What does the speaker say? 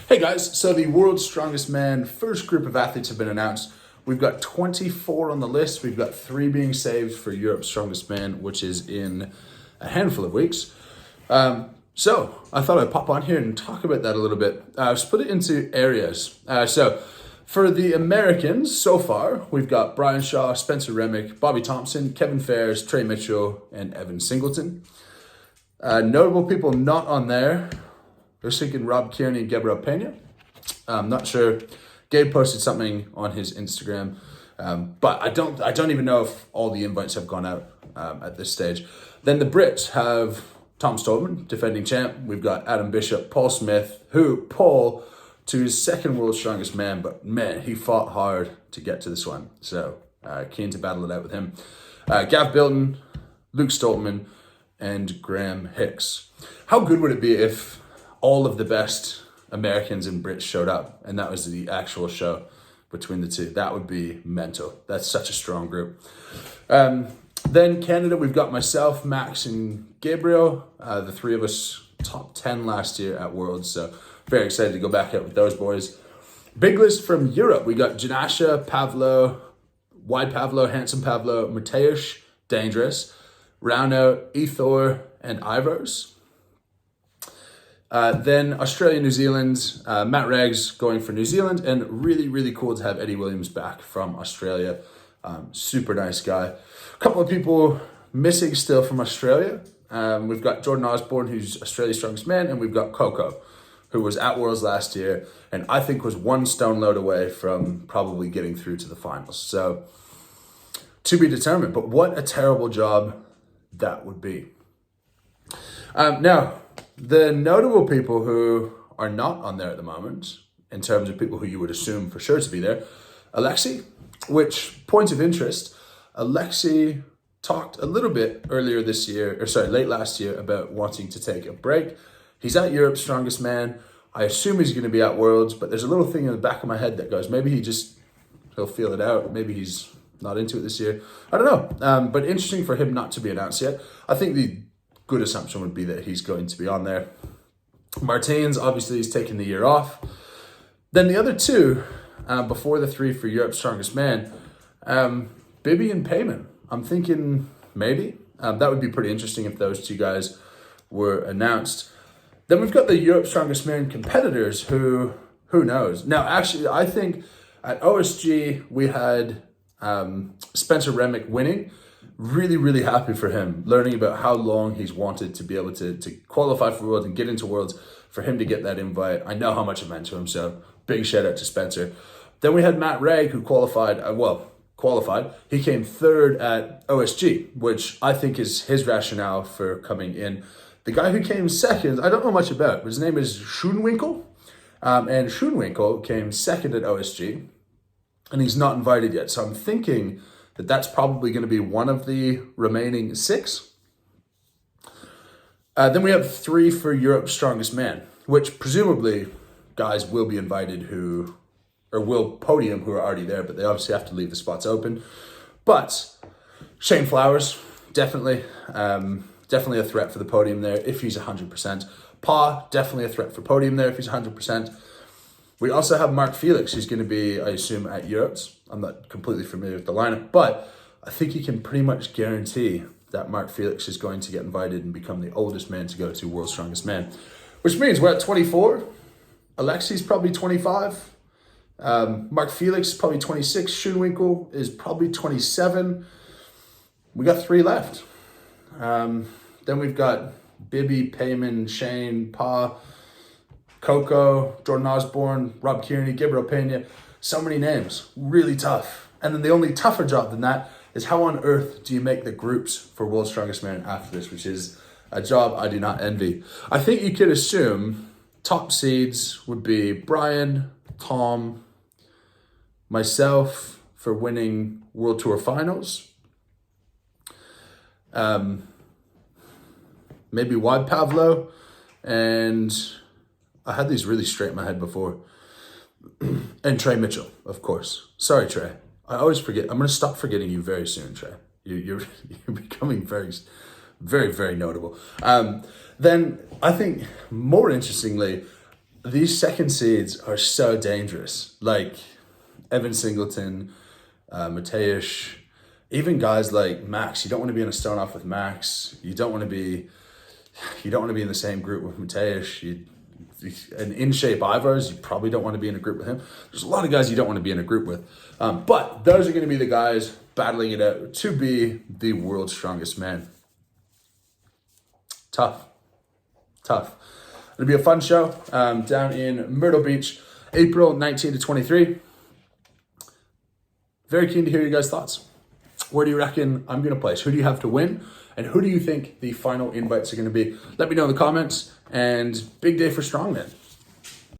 Hey guys, so the world's strongest man first group of athletes have been announced. We've got 24 on the list. We've got 3 being saved for Europe's strongest man, which is in a handful of weeks. So I thought I'd pop on here and talk about that a little bit. I've split it into areas. So for the Americans so far, we've got Brian Shaw, Spencer Remick, Bobby Thompson, Kevin Fares, Trey Mitchell, and Evan Singleton. Notable people not on there. I was thinking Rob Kearney and Gabriel Pena. I'm not sure. Gabe posted something on his Instagram, but I don't even know if all the invites have gone out at this stage. Then the Brits have Tom Stoltman, defending champ. We've got Adam Bishop, Paul Smith, Paul to his second world's strongest man, but man, he fought hard to get to this one. So keen to battle it out with him. Gav Bilton, Luke Stoltman, and Graham Hicks. How good would it be if all of the best Americans and Brits showed up and that was the actual show between the two? That would be mental. That's such a strong group. Then Canada, we've got myself, Max, and Gabriel. The 3 of us top 10 last year at Worlds, so very excited to go back out with those boys. Big list from Europe. We got Janasha, Pavlo, Wide Pavlo, Handsome Pavlo, Mateusz, Dangerous, Rauno, Ethor, and Ivers. Then Australia, New Zealand, Matt Reggs going for New Zealand, and really, really cool to have Eddie Williams back from Australia. Super nice guy. A couple of people missing still from Australia. We've got Jordan Osborne, who's Australia's strongest man, and we've got Coco, who was at Worlds last year, and I think was 1 stone load away from probably getting through to the finals. So to be determined, but what a terrible job that would be. Now, the notable people who are not on there at the moment, in terms of people who you would assume for sure to be there, Alexei, which, point of interest, Alexei talked a little bit late last year about wanting to take a break. He's at Europe's strongest man. I assume he's going to be at Worlds, but there's a little thing in the back of my head that goes, maybe he'll feel it out. Maybe he's not into it this year. I don't know. But interesting for him not to be announced yet. I think the good assumption would be that he's going to be on there. Martins, obviously, he's taking the year off. Then the other 2, before the 3 for Europe's strongest man, Bibby and Payman. I'm thinking maybe. That would be pretty interesting if those 2 guys were announced. Then we've got the Europe's strongest man competitors who knows? Now, actually, I think at OSG, we had Spencer Remick winning. Really, really happy for him, learning about how long he's wanted to be able to qualify for Worlds and get into Worlds, for him to get that invite. I know how much it meant to him, so big shout out to Spencer. Then we had Matt Regg, who qualified. He came 3rd at OSG, which I think is his rationale for coming in. The guy who came 2nd, I don't know much about, but his name is Schoenwinkel. And Schoenwinkel came 2nd at OSG, and he's not invited yet. So I'm thinking that that's probably going to be one of the remaining 6. Then we have 3 for Europe's strongest man, which presumably guys will be invited will podium who are already there, but they obviously have to leave the spots open. But Shane Flowers, definitely a threat for the podium there if he's 100%. Pa, definitely a threat for podium there if he's 100%. We also have Mark Felix, who's going to be, I assume, at Europe's. I'm not completely familiar with the lineup, but I think you can pretty much guarantee that Mark Felix is going to get invited and become the oldest man to go to World's Strongest Man, which means we're at 24. Alexei's probably 25. Mark Felix is probably 26. Schoenwinkel is probably 27. We got 3 left. Then we've got Bibby, Payman, Shane, Pa, Coco, Jordan Osborne, Rob Kearney, Gabriel Pena. So many names. Really tough. And then the only tougher job than that is how on earth do you make the groups for World's Strongest Man after this, which is a job I do not envy. I think you could assume top seeds would be Brian, Tom, myself for winning World Tour Finals. Maybe Wide Pavlo, and I had these really straight in my head before. And Trey Mitchell, of course. Sorry, Trey. I always forget. I'm going to stop forgetting you very soon, Trey. You're becoming very, very, very notable. Then I think more interestingly, these second seeds are so dangerous. Like Evan Singleton, Mateusz, even guys like Max. You don't want to be in a stone off with Max. You don't want to be in the same group with Mateusz. An in-shape Ivars, you probably don't want to be in a group with him. There's a lot of guys you don't want to be in a group with. But those are going to be the guys battling it out to be the world's strongest man. Tough. It'll be a fun show down in Myrtle Beach, April 19 to 23. Very keen to hear your guys' thoughts. Where do you reckon I'm going to place? Who do you have to win? And who do you think the final invites are going to be? Let me know in the comments. And big day for strongmen.